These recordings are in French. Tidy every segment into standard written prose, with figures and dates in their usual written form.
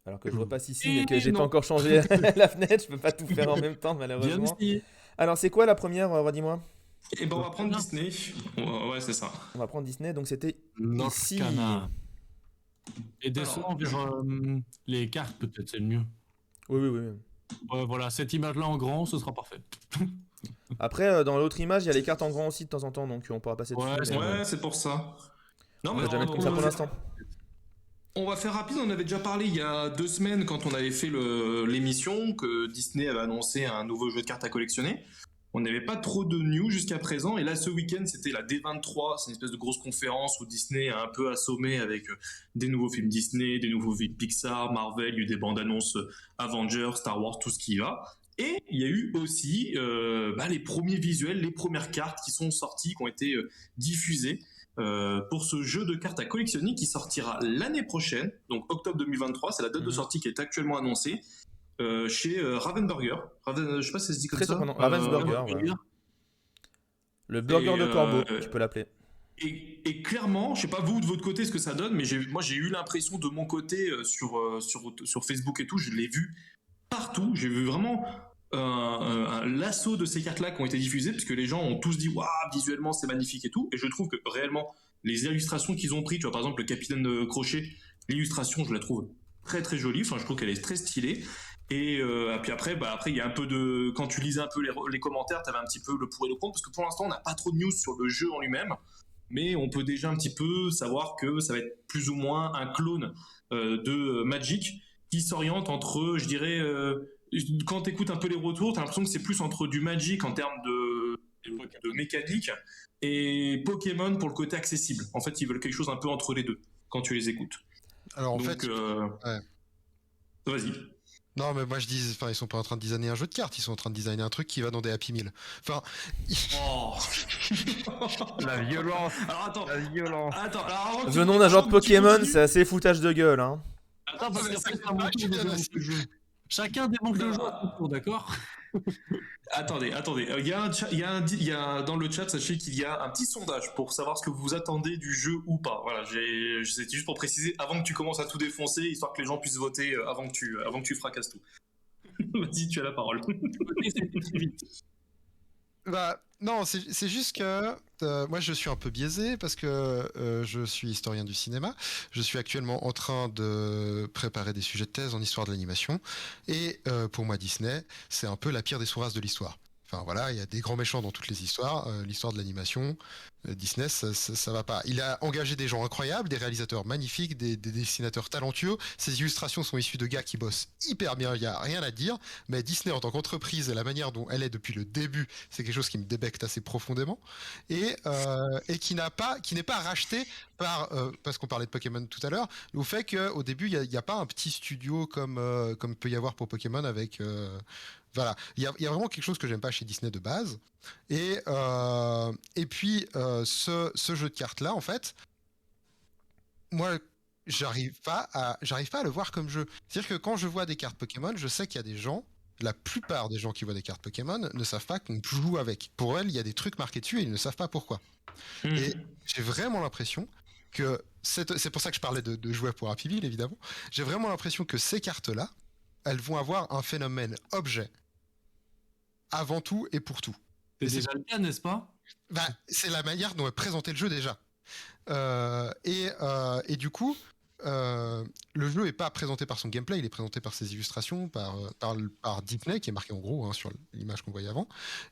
Alors que je repasse ici, mais que j'ai pas encore changé la fenêtre, je peux pas tout faire en même temps, Bien malheureusement. essayé. Alors, c'est quoi la première, redis-moi? Et ben on va prendre Norcana. Disney. Ouais, c'est ça. On va prendre Disney, donc c'était ici. Norcana. Et descends Alors, vers les cartes, peut-être, c'est le mieux. Oui, oui, oui. Ouais, voilà, cette image-là en grand, ce sera parfait. Après, dans l'autre image, il y a les cartes en grand aussi de temps en temps, donc on pourra passer Ouais, dessus. c'est Mais ouais, c'est pour ça. Non, on mais va déjà mettre comme ça pour l'instant. on va faire rapide. On en avait déjà parlé il y a 2 semaines quand on avait fait l'émission que Disney avait annoncé un nouveau jeu de cartes à collectionner. On n'avait pas trop de news jusqu'à présent. Et là, ce week-end, c'était la D23. C'est une espèce de grosse conférence où Disney a un peu assommé avec des nouveaux films Disney, des nouveaux films Pixar, Marvel. Il y a eu des bandes annonces Avengers, Star Wars, tout ce qui y va. Et il y a eu aussi les premiers visuels, les premières cartes qui sont sorties, qui ont été diffusées pour ce jeu de cartes à collectionner qui sortira l'année prochaine, donc octobre 2023. C'est la date de sortie qui est actuellement annoncée. Chez Ravensburger. Je sais pas si ça se dit comme Très ça. surprenant. Ravensburger, voilà. Le burger de corbeau, tu peux l'appeler. Et clairement, je sais pas vous de votre côté ce que ça donne, mais moi j'ai eu l'impression de mon côté sur Facebook et tout, je l'ai vu partout. J'ai vu vraiment un lasso de ces cartes-là qui ont été diffusées, parce que les gens ont tous dit waouh, visuellement c'est magnifique et tout. Et je trouve que réellement, les illustrations qu'ils ont pris, tu vois, par exemple le Capitaine de Crochet, l'illustration, je la trouve très très jolie. Enfin, je trouve qu'elle est très stylée. Et puis après, il y a un peu de. Quand tu lisais un peu les commentaires, tu avais un petit peu le pour et le contre, parce que pour l'instant, on n'a pas trop de news sur le jeu en lui-même, mais on peut déjà un petit peu savoir que ça va être plus ou moins un clone de Magic qui s'oriente entre, je dirais, quand tu écoutes un peu les retours, tu as l'impression que c'est plus entre du Magic en termes de mécanique et Pokémon pour le côté accessible. En fait, ils veulent quelque chose un peu entre les deux quand tu les écoutes. Alors en Donc, fait, ouais. Vas-y. Non, mais moi je dis, enfin, ils sont pas en train de designer un jeu de cartes, ils sont en train de designer un truc qui va dans des Happy Meal. Enfin, Oh. La violence. Alors attends, La violence. alors, Venons d'un genre de Pokémon, c'est assez foutage de gueule, hein. Attends, parce mais qu'après, c'est c'est à mon pas tour qui de donne démonter le jeu. Chacun démonte le jeu à son tour, d'accord? Attendez. Il y a dans le chat, sachez qu'il y a un petit sondage pour savoir ce que vous attendez du jeu ou pas. Voilà, c'était juste pour préciser avant que tu commences à tout défoncer, histoire que les gens puissent voter avant que tu fracasses tout. Vas-y, tu as la parole. C'était très vite. bah, non, c'est juste que moi je suis un peu biaisé parce que je suis historien du cinéma. Je suis actuellement en train de préparer des sujets de thèse en histoire de l'animation. Et pour moi, Disney, c'est un peu la pire des sous-races de l'histoire. Enfin voilà, il y a des grands méchants dans toutes les histoires. L'histoire de l'animation, Disney, ça va pas. Il a engagé des gens incroyables, des réalisateurs magnifiques, des dessinateurs talentueux. Ses illustrations sont issues de gars qui bossent hyper bien, il y a rien à dire. Mais Disney en tant qu'entreprise et la manière dont elle est depuis le début, c'est quelque chose qui me débecte assez profondément. Et qui n'est pas racheté par, parce qu'on parlait de Pokémon tout à l'heure, au fait qu'au début, il y a pas un petit studio comme peut y avoir pour Pokémon avec... voilà, il y a vraiment quelque chose que j'aime pas chez Disney de base. Et puis, ce jeu de cartes-là, en fait, moi, j'arrive pas à le voir comme jeu. C'est-à-dire que quand je vois des cartes Pokémon, je sais qu'il y a des gens, la plupart des gens qui voient des cartes Pokémon ne savent pas qu'on joue avec. Pour elles, il y a des trucs marqués dessus et ils ne savent pas pourquoi. Et j'ai vraiment l'impression que c'est pour ça que je parlais de jouer pour Happy Meal, évidemment. J'ai vraiment l'impression que ces cartes-là, elles vont avoir un phénomène objet avant tout et pour tout. C'est Et déjà le cas, n'est-ce pas? c'est la manière dont est présenté le jeu déjà. Et du coup, le jeu est pas présenté par son gameplay, il est présenté par ses illustrations, par Disney, qui est marqué en gros hein, sur l'image qu'on voyait avant.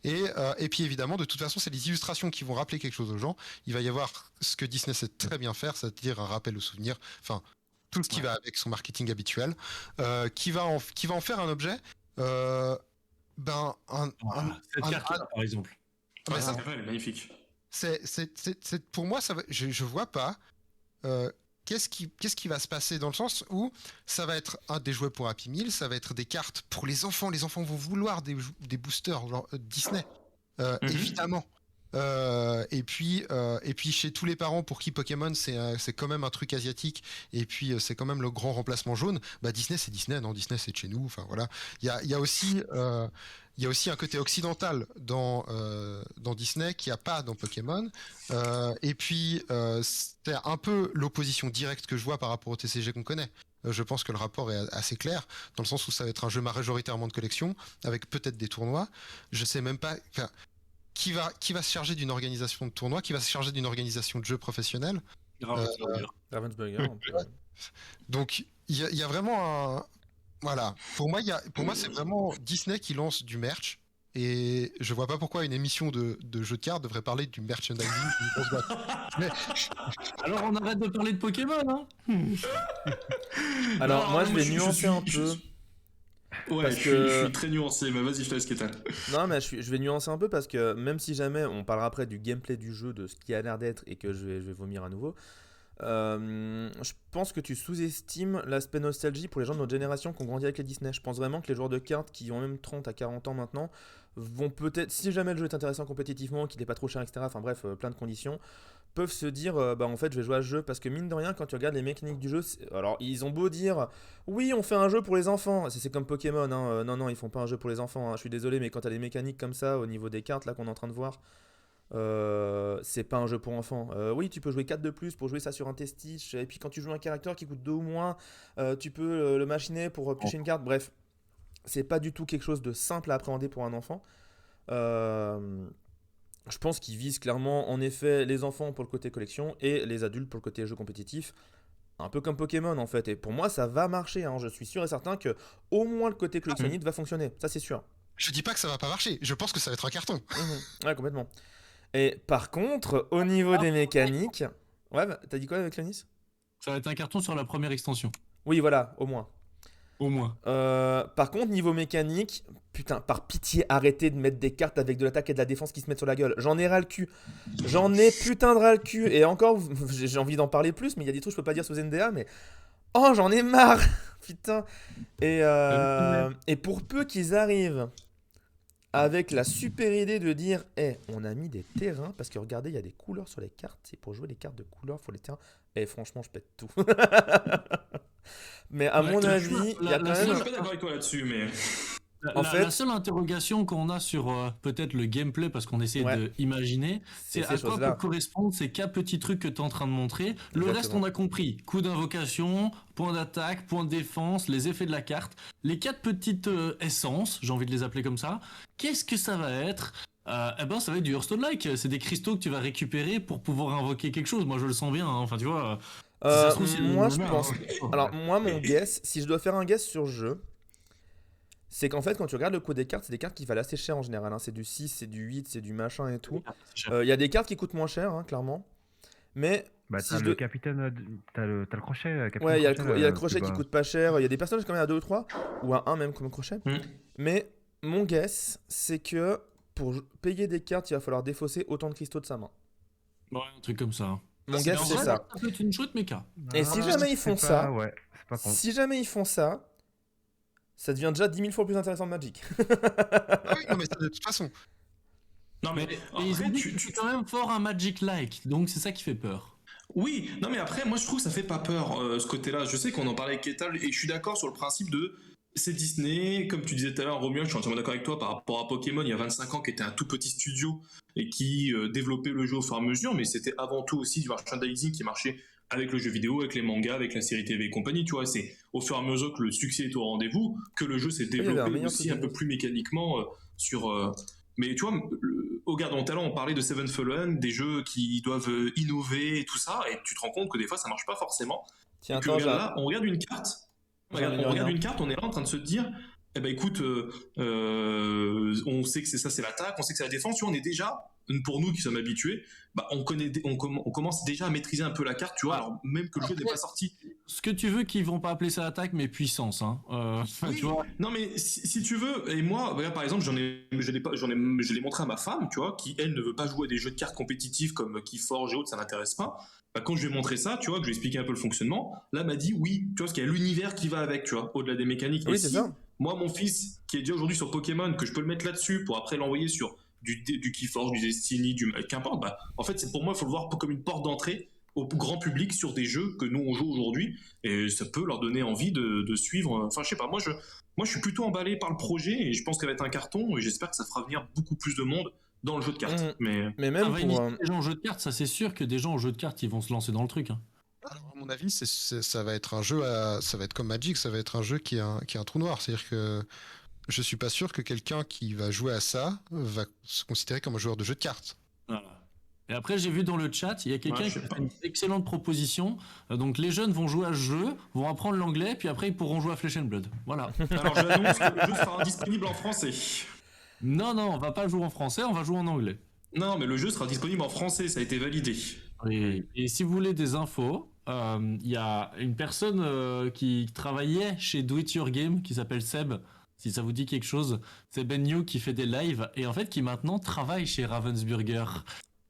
Et puis évidemment, de toute façon, c'est les illustrations qui vont rappeler quelque chose aux gens. Il va y avoir ce que Disney sait très bien faire, c'est-à-dire un rappel aux souvenirs. Enfin, tout ce qui va avec son marketing habituel, qui va en faire un objet. Cette carte-là, par exemple. Ouais, ça, elle est magnifique. Pour moi, je vois pas qu'est-ce qui va se passer dans le sens où ça va être des jouets pour Happy Meal, ça va être des cartes pour les enfants. Les enfants vont vouloir des boosters genre Disney, évidemment. Et puis chez tous les parents pour qui Pokémon c'est quand même un truc asiatique et puis c'est quand même le grand remplacement jaune. Bah Disney c'est Disney, non Disney c'est de chez nous. Enfin voilà, il y a aussi un côté occidental dans Disney qu'il n'y a pas dans Pokémon. Et puis c'est un peu l'opposition directe que je vois par rapport au TCG qu'on connaît. je pense que le rapport est assez clair, dans le sens où ça va être un jeu majoritairement de collection, avec peut-être des tournois. Je sais même pas qui va se charger d'une organisation de tournoi, qui va se charger d'une organisation de jeu professionnel. Ravensburger. Donc il y a vraiment un... Voilà, pour moi c'est vraiment Disney qui lance du merch. Et je vois pas pourquoi une émission de jeux de cartes devrait parler du merchandising d'une grosse boîte. Mais... Alors on arrête de parler de Pokémon, hein. Alors moi je vais nuancer un peu. Ouais, parce je suis très nuancé, mais vas-y, je te laisse Kétan. Non, mais je vais nuancer un peu parce que même si jamais on parlera après du gameplay du jeu, de ce qui a l'air d'être et que je vais vomir à nouveau, je pense que tu sous-estimes l'aspect nostalgie pour les gens de notre génération qui ont grandi avec les Disney. Je pense vraiment que les joueurs de cartes qui ont même 30 à 40 ans maintenant vont peut-être, si jamais le jeu est intéressant compétitivement, qu'il n'est pas trop cher, etc., enfin bref, plein de conditions, peuvent se dire, bah en fait je vais jouer à ce jeu, parce que mine de rien, quand tu regardes les mécaniques du jeu, alors ils ont beau dire, oui on fait un jeu pour les enfants, c'est comme Pokémon, hein. Non, ils font pas un jeu pour les enfants, hein. Je suis désolé, mais quand tu as des mécaniques comme ça au niveau des cartes là qu'on est en train de voir, c'est pas un jeu pour enfants. Oui, tu peux jouer 4 de plus pour jouer ça sur un testiche, et puis quand tu joues un caractère qui coûte 2 ou moins, tu peux le machiner pour piocher une carte. Bref, c'est pas du tout quelque chose de simple à appréhender pour un enfant. Je pense qu'ils visent clairement, en effet, les enfants pour le côté collection et les adultes pour le côté jeu compétitif. Un peu comme Pokémon en fait. Et pour moi, ça va marcher, hein. Je suis sûr et certain que au moins le côté collectionniste va fonctionner. Ça, c'est sûr. Je dis pas que ça va pas marcher, je pense que ça va être un carton. Ouais, complètement. Et par contre, au niveau des mécaniques... Ouais, bah, t'as dit quoi avec Clonis ? Ça va être un carton sur la première extension. Oui, voilà, au moins. Au moins. Par contre, niveau mécanique, putain, par pitié, arrêtez de mettre des cartes avec de l'attaque et de la défense qui se mettent sur la gueule. J'en ai ras le cul. J'en ai putain de ras le cul. Et encore, j'ai envie d'en parler plus, mais il y a des trucs que je peux pas dire sous NDA, mais... Oh, j'en ai marre. Putain. Et pour peu qu'ils arrivent avec la super idée de dire, on a mis des terrains, parce que regardez, il y a des couleurs sur les cartes, c'est pour jouer les cartes de couleurs, faut les terrains. Et franchement, je pète tout. Mais à mon avis, il y a quand même... Je suis pas d'accord avec toi là-dessus, mais... La seule interrogation qu'on a sur peut-être le gameplay, parce qu'on essaie d'imaginer, c'est à quoi peut correspondre ces 4 petits trucs que tu es en train de montrer. Le reste, on a compris. Coup d'invocation, point d'attaque, point de défense, les effets de la carte. Les 4 petites essences, j'ai envie de les appeler comme ça, qu'est-ce que ça va être ? Ça va être du Hearthstone-like. C'est des cristaux que tu vas récupérer pour pouvoir invoquer quelque chose. Moi, je le sens bien. Hein. Enfin, tu vois... moi, je pense... Alors, moi, mon guess, si je dois faire un guess sur le jeu, c'est qu'en fait, quand tu regardes le coût des cartes, c'est des cartes qui valent assez cher en général. Hein. C'est du 6, c'est du 8, c'est du machin et tout. Il y a des cartes qui coûtent moins cher, hein, clairement. Mais. Bah, si t'as le capitaine. T'as le crochet. Ouais, il y a le crochet qui coûte pas cher. Il y a des personnages quand même à 2 ou 3, ou à 1 même comme crochet. Mais mon guess, c'est que pour payer des cartes, il va falloir défausser autant de cristaux de sa main. Ouais, un truc comme ça. Mon guess, c'est ça. Ça peut être une chouette méca. Et si jamais ils font ça. Ouais, c'est pas con. Si jamais ils font ça. Ça devient déjà 10 000 fois plus intéressant de Magic. Ah oui, non, mais de toute façon. Non, mais ils ont dit que tu es quand même fort un Magic-like, donc c'est ça qui fait peur. Oui, non, mais après, moi je trouve que ça fait pas peur ce côté-là. Je sais qu'on en parlait avec Ketal et je suis d'accord sur le principe de. C'est Disney, comme tu disais tout à l'heure, Romuald, je suis entièrement d'accord avec toi par rapport à Pokémon il y a 25 ans, qui était un tout petit studio et qui développait le jeu au fur et à mesure, mais c'était avant tout aussi du merchandising qui marchait avec le jeu vidéo, avec les mangas, avec la série TV et compagnie, tu vois, c'est au fur et à mesure que le succès est au rendez-vous, que le jeu s'est développé aussi un peu plus mécaniquement sur... Mais tu vois, au Garde mon Talent, on parlait de Seven Fallen, des jeux qui doivent innover et tout ça, et tu te rend compte que des fois ça marche pas forcément. Tiens, attends, là, on regarde une carte, on regarde une carte, on est là en train de se dire, eh ben écoute, on sait que c'est l'attaque, on sait que c'est la défense, tu vois, on est déjà... Pour nous qui sommes habitués, bah on commence déjà à maîtriser un peu la carte, tu vois, alors même que le jeu n'est pas sorti. Ce que tu veux qu'ils vont pas appeler ça attaque, mais puissance, hein. Oui, tu vois. Non mais si tu veux, et moi, regarde, par exemple, je l'ai montré à ma femme, tu vois, qui elle ne veut pas jouer à des jeux de cartes compétitifs comme Keyforge et autres, ça n'intéresse pas. Bah, quand je lui ai montré ça, tu vois, que je lui ai expliqué un peu le fonctionnement, là elle m'a dit oui, tu vois, parce qu'il y a l'univers qui va avec, tu vois, au-delà des mécaniques. Oui, et c'est si, ça. Moi, mon fils, qui est déjà aujourd'hui sur Pokémon, que je peux le mettre là-dessus pour après l'envoyer sur du Keyforge, du Destiny, qu'importe, bah, en fait, c'est pour moi, il faut le voir comme une porte d'entrée au grand public sur des jeux que nous on joue aujourd'hui, et ça peut leur donner envie de suivre. Enfin, je sais pas, moi je suis plutôt emballé par le projet et je pense qu'elle va être un carton et j'espère que ça fera venir beaucoup plus de monde dans le jeu de cartes. Mais même pour des gens au jeu de cartes, ça c'est sûr que des gens au jeu de cartes ils vont se lancer dans le truc. Hein. Alors, mon avis, ça va être un jeu ça va être comme Magic, ça va être un jeu qui est un trou noir. C'est-à-dire que je suis pas sûr que quelqu'un qui va jouer à ça va se considérer comme un joueur de jeu de cartes. Voilà. Et après, j'ai vu dans le chat, il y a quelqu'un Ouais, qui a fait une excellente proposition. Donc, les jeunes vont jouer à ce jeu, vont apprendre l'anglais, puis après, ils pourront jouer à Flesh and Blood. Voilà. Alors j'annonce que le jeu sera disponible en français. Non, on va pas jouer en français, on va jouer en anglais. Non, mais le jeu sera disponible en français, ça a été validé. Et si vous voulez des infos, il y a une personne qui travaillait chez Do It Your Game qui s'appelle Seb. Si ça vous dit quelque chose, c'est Ben New qui fait des lives et en fait qui maintenant travaille chez Ravensburger.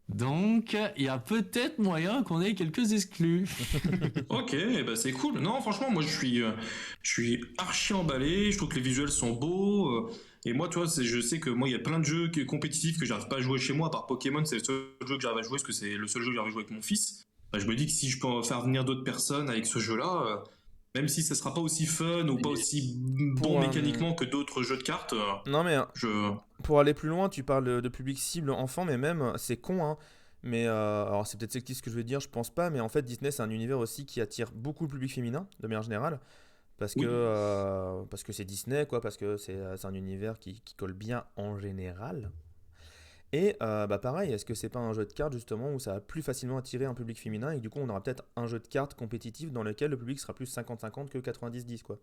Donc, il y a peut-être moyen qu'on ait quelques exclus. Ok, bah c'est cool. Non, franchement, moi je suis archi emballé. Je trouve que les visuels sont beaux. Et moi, tu vois, je sais que moi, il y a plein de jeux compétitifs que j'arrive pas à jouer chez moi. À part Pokémon, c'est le seul jeu que j'arrive à jouer parce que c'est le seul jeu que j'arrive à jouer avec mon fils. Bah, je me dis que si je peux faire venir d'autres personnes avec ce jeu-là, même si ça sera pas aussi fun ou pas aussi bon mécaniquement que d'autres jeux de cartes, non mais pour aller plus loin, tu parles de public cible enfant, mais même c'est con, hein. Mais alors c'est peut-être sexiste ce que je vais dire, je pense pas, mais en fait Disney c'est un univers aussi qui attire beaucoup le public féminin de manière générale, parce que c'est Disney quoi, parce que c'est un univers qui colle bien en général. Et bah pareil, est-ce que c'est pas un jeu de cartes justement où ça va plus facilement attirer un public féminin et que du coup on aura peut-être un jeu de cartes compétitif dans lequel le public sera plus 50-50 que 90-10 quoi.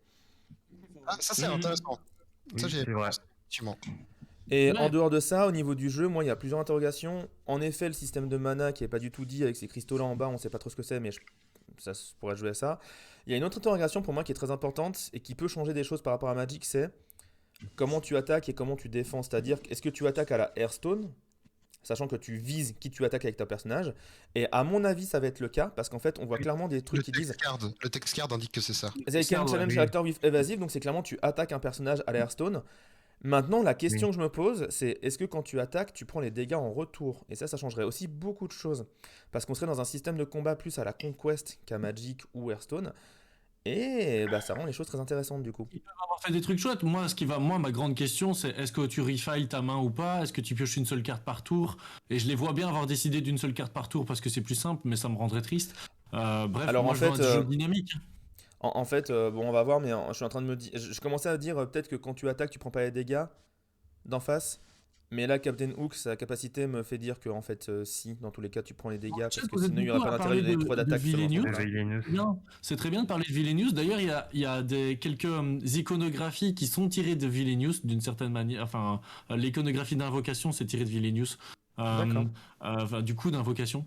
Ah, ça c'est intéressant. Oui, Ça j'ai c'est vrai. effectivement. Et Ouais. en dehors de ça, au niveau du jeu, moi il y a plusieurs interrogations. En effet, le système de mana qui est pas du tout dit avec ces cristaux là en bas, on sait pas trop ce que c'est, mais ça pourrait jouer à ça. Il y a une autre interrogation pour moi qui est très importante et qui peut changer des choses par rapport à Magic, c'est comment tu attaques et comment tu défends. C'est-à-dire, est-ce que tu attaques à la Hearthstone, sachant que tu vises qui tu attaques avec ton personnage. Et à mon avis, ça va être le cas, parce qu'en fait, on voit clairement des trucs qui disent Le text card indique que c'est ça. They can challenge oui. character with evasive, donc c'est clairement tu attaques un personnage à la Hearthstone. Maintenant, la question Oui. que je me pose, c'est est-ce que quand tu attaques, tu prends les dégâts en retour? Et ça changerait aussi beaucoup de choses. Parce qu'on serait dans un système de combat plus à la Conquest qu'à Magic ou Hearthstone. Et bah, ça rend les choses très intéressantes du coup. Ils peuvent avoir fait des trucs chouettes. Moi, ma grande question, c'est est-ce que tu refiles ta main ou pas? Est-ce que tu pioches une seule carte par tour? Et je les vois bien avoir décidé d'une seule carte par tour parce que c'est plus simple, mais ça me rendrait triste. Bref, Alors moi, en je veux fait, un jeu dynamique. En fait, bon, on va voir, mais je suis en train de me dire. Je commençais à dire peut-être que quand tu attaques, tu prends pas les dégâts d'en face. Mais là, Captain Hook, sa capacité me fait dire que, en fait, si, dans tous les cas, tu prends les dégâts, parce que Vous êtes sinon, il n'y aurait beaucoup pas à d'intérêt de parler donner 3 de d'attaque seulement. Vilenius. Vilenius. Bien, c'est très bien de parler de Vilenius. D'ailleurs, il y a quelques iconographies qui sont tirées de Vilenius d'une certaine manière. Enfin, l'iconographie d'invocation, c'est tiré de Vilenius. D'accord. Du coup, d'invocation.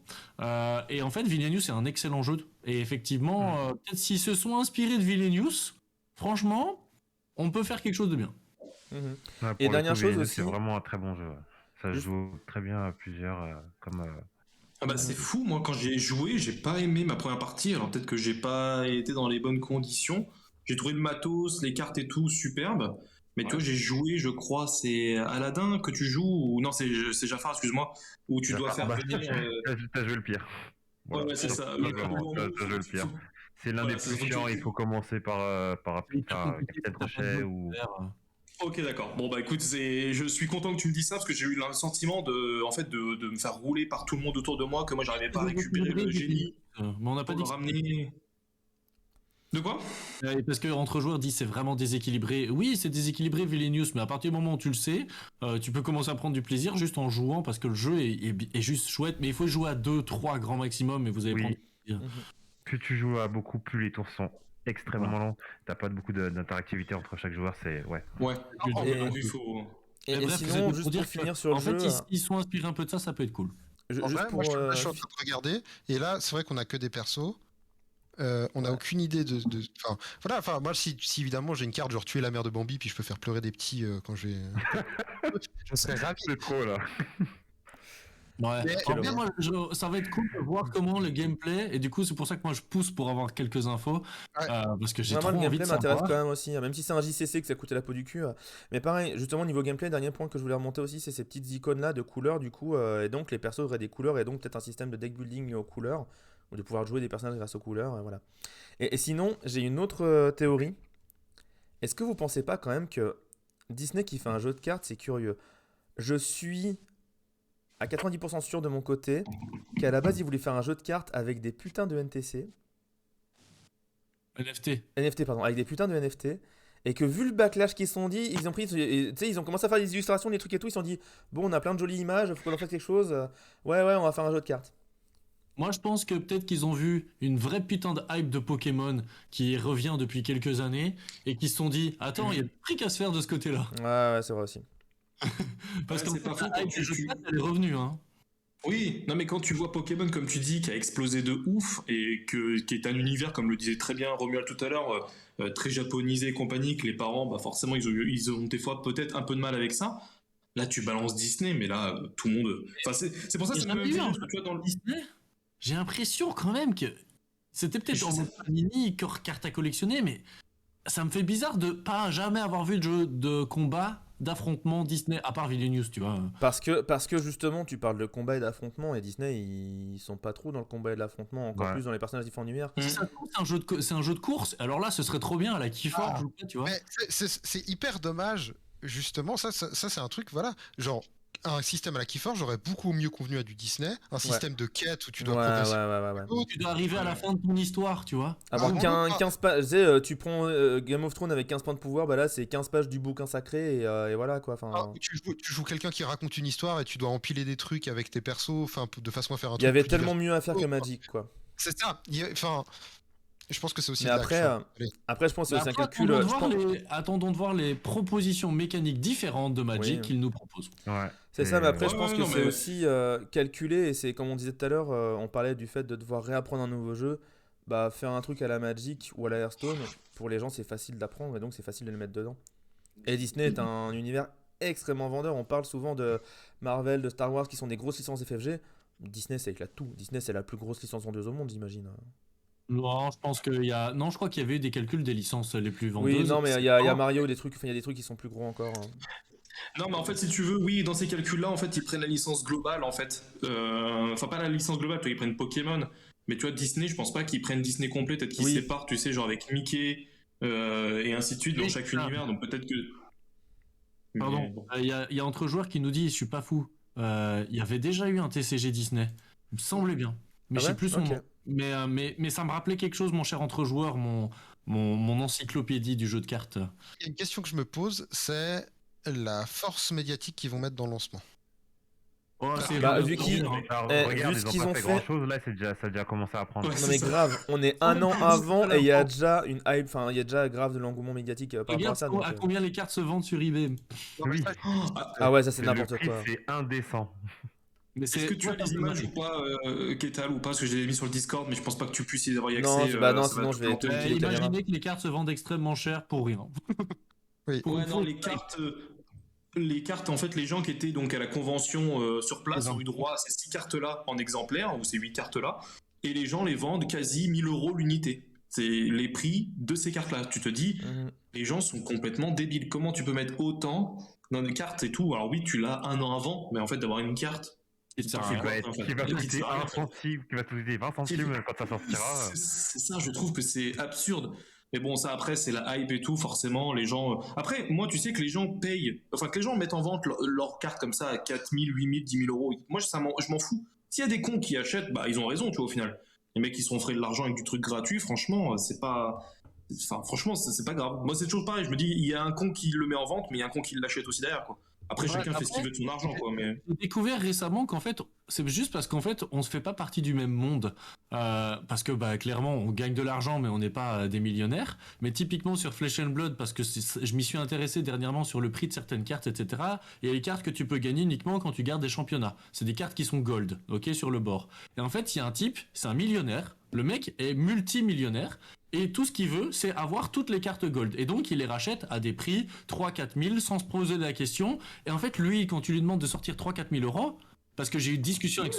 Et en fait, Vilenius est un excellent jeu. Et effectivement, peut-être s'ils se sont inspirés de Vilenius, franchement, on peut faire quelque chose de bien. Mhm. Ouais, Et pour le dernière coup, chose Vilenius, aussi. c'est vraiment un très bon jeu. Ça se Juste- joue très bien à plusieurs, comme. Ah bah c'est fou, moi quand j'ai joué, j'ai pas aimé ma première partie, alors peut-être que j'ai pas été dans les bonnes conditions. J'ai trouvé le matos, les cartes et tout superbe, mais tu vois, j'ai joué, je crois, c'est Aladdin que tu joues, ou non, c'est Jafar, excuse-moi, où tu dois faire Bah, venir. t'as joué le pire. Ouais, ouais, c'est ça. Simplement, t'as joué le pire. C'est l'un Voilà, des c'est plus ça, chiants, faut- il faut commencer par Capitaine Crochet ou. Ok, d'accord. Bon bah écoute, je suis content que tu me dises ça parce que j'ai eu le sentiment de me faire rouler par tout le monde autour de moi, que moi j'arrivais pas à récupérer le génie Mais on n'a pas pour dit le que ramener. De quoi? parce que entre joueurs dit c'est vraiment déséquilibré. Oui, c'est déséquilibré Vilenius, mais à partir du moment où tu le sais, tu peux commencer à prendre du plaisir juste en jouant parce que le jeu est juste chouette. Mais il faut jouer à 2-3 grands maximum et vous allez Oui. prendre du plaisir. Mhm. Plus tu joues à beaucoup, plus les tours sont extrêmement longs. T'as pas beaucoup d'interactivité entre chaque joueur, c'est. Ouais. Ouais. Et- Donc, il faut. Et bref, sinon, c'était juste pour pour dire finir que, sur le en jeu. fait, ils sont inspirés un peu de ça, ça peut être cool. En Juste vrai, pour. moi, je suis en train de regarder, et là, c'est vrai qu'on a que des persos. On n'a aucune idée Enfin, voilà, enfin, moi, si évidemment j'ai une carte, genre tuer la mère de Bambi, puis je peux faire pleurer des petits quand je vais. Je serais ravi. C'est trop là. Ouais. Mais- En vrai, moi, ça va être cool de voir comment le gameplay, et du coup, c'est pour ça que moi je pousse pour avoir quelques infos, Ouais. parce que j'ai Moi, trop le envie gameplay de m'intéresse savoir. quand même aussi, hein, même si c'est un JCC que ça coûtait la peau du cul. Mais pareil, justement, niveau gameplay, dernier point que je voulais remonter aussi, c'est ces petites icônes là de couleurs, du coup, et donc les persos auraient des couleurs, et donc peut-être un système de deck building aux couleurs, ou de pouvoir jouer des personnages grâce aux couleurs, voilà. Et sinon, j'ai une autre théorie. Est-ce que vous pensez pas quand même que Disney qui fait un jeu de cartes, c'est curieux? Je suis à 90% sûr de mon côté qu'à la base, ils voulaient faire un jeu de cartes avec des putains de NTC. NFT, pardon, avec des putains de NFT. Et que vu le backlash qu'ils se sont dit, ils ont commencé à faire des illustrations, des trucs et tout, ils se sont dit, bon, on a plein de jolies images, faut qu'on en fasse quelque chose. Ouais, on va faire un jeu de cartes. Moi, je pense que peut-être qu'ils ont vu une vraie putain de hype de Pokémon qui revient depuis quelques années et qu'ils se sont dit, attends, il y a des trucs à se faire de ce côté-là. Ouais, c'est vrai aussi. Parce qu'en fait, la hype du jeu de cartes, elle est revenue, hein. Oui, non mais quand tu vois Pokémon, comme tu dis, qui a explosé de ouf et qui est un univers, comme le disait très bien Romuald tout à l'heure, très japonisé et compagnie, que les parents, bah forcément, ils ont des fois peut-être un peu de mal avec ça. Là, tu balances Disney, mais là, tout le monde. Enfin, c'est pour ça que c'est même tu vois, dans le Disney. J'ai l'impression quand même que c'était peut-être en mode Panini, carte à collectionner, mais ça me fait bizarre de pas jamais avoir vu de jeu de combat, d'affrontement Disney, à part Villainous, tu vois. Parce que justement, tu parles de combat et d'affrontement, et Disney, ils sont pas trop dans le combat et de l'affrontement, encore plus dans les personnages différents univers. C'est un jeu de course, alors là, ce serait trop bien à la Keyforge, tu vois. C'est hyper dommage, justement, ça c'est un truc, voilà, genre... Un système à la Keyforge j'aurais beaucoup mieux convenu à du Disney, un système de quête où tu dois progresser. Tu dois arriver à la fin de ton histoire, tu vois. Avoir 15 pages, tu prends Game of Thrones avec 15 points de pouvoir, bah là c'est 15 pages du bouquin sacré et voilà quoi. Tu joues quelqu'un qui raconte une histoire et tu dois empiler des trucs avec tes persos, de façon à faire un truc. Il y avait tellement mieux à faire que Magic quoi. C'est ça, je pense que c'est aussi. Mais après, je pense que c'est un calcul. Attendons de voir les propositions mécaniques différentes de Magic qu'ils nous proposent. Ouais. C'est ça, mais après, je pense que c'est aussi calculé. Et c'est comme on disait tout à l'heure, on parlait du fait de devoir réapprendre un nouveau jeu. Bah, faire un truc à la Magic ou à la Hearthstone, pour les gens, c'est facile d'apprendre et donc c'est facile de le mettre dedans. Et Disney est un univers extrêmement vendeur. On parle souvent de Marvel, de Star Wars qui sont des grosses licences FFG. Disney, ça éclate tout. Disney, c'est la plus grosse licence vendeuse au monde, j'imagine. Non, je pense qu'il y a. Non, je crois qu'il y avait eu des calculs des licences les plus vendeuses. Oui, non, mais il y a Mario, il y a des trucs qui sont plus gros encore. Non, mais en fait, si tu veux, oui, dans ces calculs-là, en fait, ils prennent la licence globale, en fait. Enfin, pas la licence globale, ils prennent Pokémon. Mais tu vois, Disney, je pense pas qu'ils prennent Disney complet, peut-être qu'ils séparent, tu sais, genre avec Mickey et ainsi de suite dans chaque univers. Donc peut-être que. Pardon, il y a entre joueurs qui nous dit, je suis pas fou. Il y avait déjà eu un TCG Disney. Il me semblait bien. Mais je sais plus son nom. Mais ça me rappelait quelque chose, mon cher entre joueurs, mon encyclopédie du jeu de cartes. Il y a une question que je me pose, c'est la force médiatique qu'ils vont mettre dans le lancement. Vu qu'ils ont fait grand chose, là ça a déjà commencé à prendre. Non mais grave, on est un an avant et il y a déjà une hype, enfin il y a déjà grave de l'engouement médiatique par rapport à ça. À combien les cartes se vendent sur eBay? Oui. Ah ouais, ça c'est n'importe quoi. C'est indécent. Est-ce que tu as les images ou pas, Ketal, ou pas? Parce que je les ai mis sur le Discord, mais je pense pas que tu puisses y avoir accès. Non, sinon je vais te imaginez que les cartes se vendent extrêmement cher pour rien. Oui. Ouais, non, les cartes, en fait, les gens qui étaient donc à la convention sur place ont eu droit à ces 6 cartes-là en exemplaire, ou ces 8 cartes-là, et les gens les vendent quasi 1000 € l'unité. C'est les prix de ces cartes-là. Tu te dis, les gens sont complètement débiles. Comment tu peux mettre autant dans des cartes et tout? Alors oui, tu l'as un an avant, mais en fait, d'avoir une carte... Qui va coûter 1 centime, qui va te coûter 20 centimes quand ça sortira. C'est ça, je trouve que c'est absurde. Mais bon, ça après, c'est la hype et tout, forcément, les gens... Après, moi, tu sais que les gens payent... Enfin, que les gens mettent en vente leurs cartes comme ça à 4000, 8000, 10 000 €. Moi, je m'en fous. S'il y a des cons qui achètent, bah, ils ont raison, tu vois, au final. Les mecs qui se font offrir de l'argent avec du truc gratuit, franchement, c'est pas... Enfin, franchement, c'est pas grave. Moi, c'est toujours pareil. Je me dis, il y a un con qui le met en vente, mais il y a un con qui l'achète aussi derrière, quoi. Après, chacun fait ce qu'il veut de son argent, quoi. Mais... J'ai découvert récemment qu'en fait, c'est juste parce qu'en fait, on se fait pas partie du même monde. Parce que, bah, clairement, on gagne de l'argent, mais on n'est pas des millionnaires. Mais typiquement sur Flesh and Blood, parce que je m'y suis intéressé dernièrement sur le prix de certaines cartes, etc. Il y a les cartes que tu peux gagner uniquement quand tu gardes des championnats. C'est des cartes qui sont gold, ok, sur le bord. Et en fait, il y a un type, c'est un millionnaire. Le mec est multimillionnaire. Et tout ce qu'il veut, c'est avoir toutes les cartes gold. Et donc, il les rachète à des prix 3-4 000 sans se poser la question. Et en fait, lui, quand tu lui demandes de sortir 3-4 000 €, parce que j'ai eu une discussion avec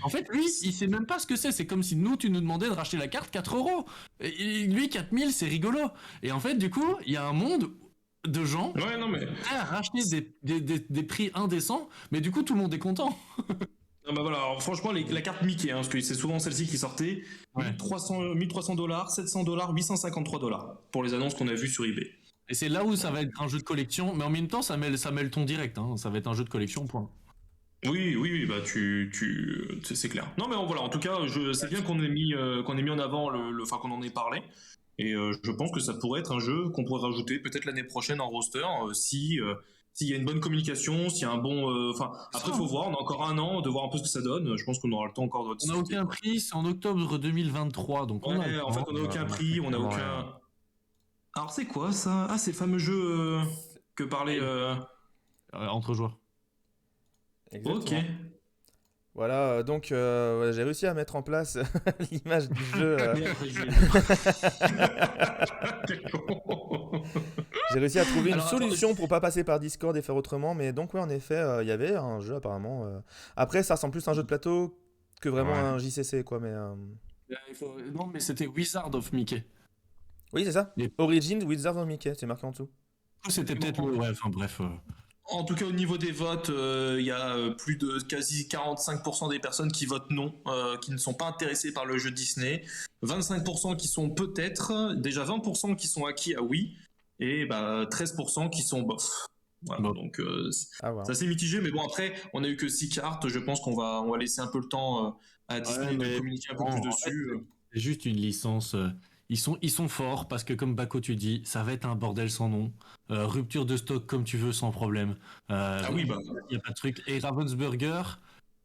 en fait, lui, il sait même pas ce que c'est. C'est comme si nous, tu nous demandais de racheter la carte 4 €. Et lui, 4 000, c'est rigolo. Et en fait, du coup, il y a un monde de gens à racheter des prix indécents. Mais du coup, tout le monde est content. Bah voilà, alors franchement, la carte Mickey, parce que c'est souvent celle-ci qui sortait, 1300 $, 700 $, 853 $ pour les annonces qu'on a vues sur eBay. Et c'est là où ça va être un jeu de collection, mais en même temps, ça met le ton direct, hein. Ça va être un jeu de collection, point. Oui, bah c'est clair. Non, mais voilà, en tout cas, c'est bien qu'on ait mis en avant enfin qu'on en ait parlé. Et je pense que ça pourrait être un jeu qu'on pourrait rajouter peut-être l'année prochaine en roster si s'il y a une bonne communication, s'il y a un bon. Enfin, après, il faut voir. On a encore 1 an de voir un peu ce que ça donne. Je pense qu'on aura le temps encore de discuter. On n'a aucun prix, c'est en octobre 2023. Donc on n'a aucun prix, on n'a aucun. Alors, c'est quoi ça? Ah, c'est le fameux jeu que parlait. Entre joueurs. Exactement. Ok. Voilà, donc j'ai réussi à mettre en place l'image du jeu. J'ai réussi à trouver une solution pour pas passer par Discord et faire autrement, mais donc ouais, en effet, il y avait un jeu apparemment. Après, ça ressemble plus à un jeu de plateau que vraiment un JCC, quoi. Mais non, mais c'était Wizard of Mickey. oui, c'est ça. Origins Wizard of Mickey, c'est marqué en dessous. C'était peut-être le. Ouais, enfin bref. En tout cas, au niveau des votes, il y a plus de quasi 45% des personnes qui votent non, qui ne sont pas intéressées par le jeu Disney. 25% qui sont peut-être, déjà 20% qui sont acquis à oui, et 13% qui sont bof. Voilà, bon. Donc ça s'est mitigé, mais bon, après, on a eu que 6 cartes. Je pense qu'on va laisser un peu le temps à Disney de communiquer un peu plus dessus. C'est juste une licence. Ils sont forts parce que, comme Bako tu dis, ça va être un bordel sans nom. Rupture de stock comme tu veux, sans problème. Ah oui, il n'y a pas de truc. Et Ravensburger,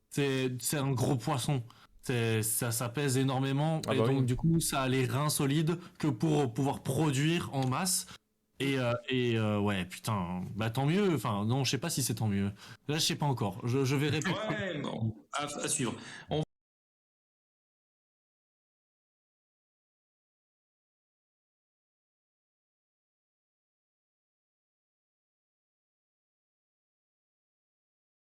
c'est un gros poisson. Ça pèse énormément. Et donc, du coup, ça a les reins solides que pour pouvoir produire en masse. Et ouais, putain, tant mieux. Enfin, non, je sais pas si c'est tant mieux. Là, je sais pas encore. Je verrai. Ouais, non, à suivre.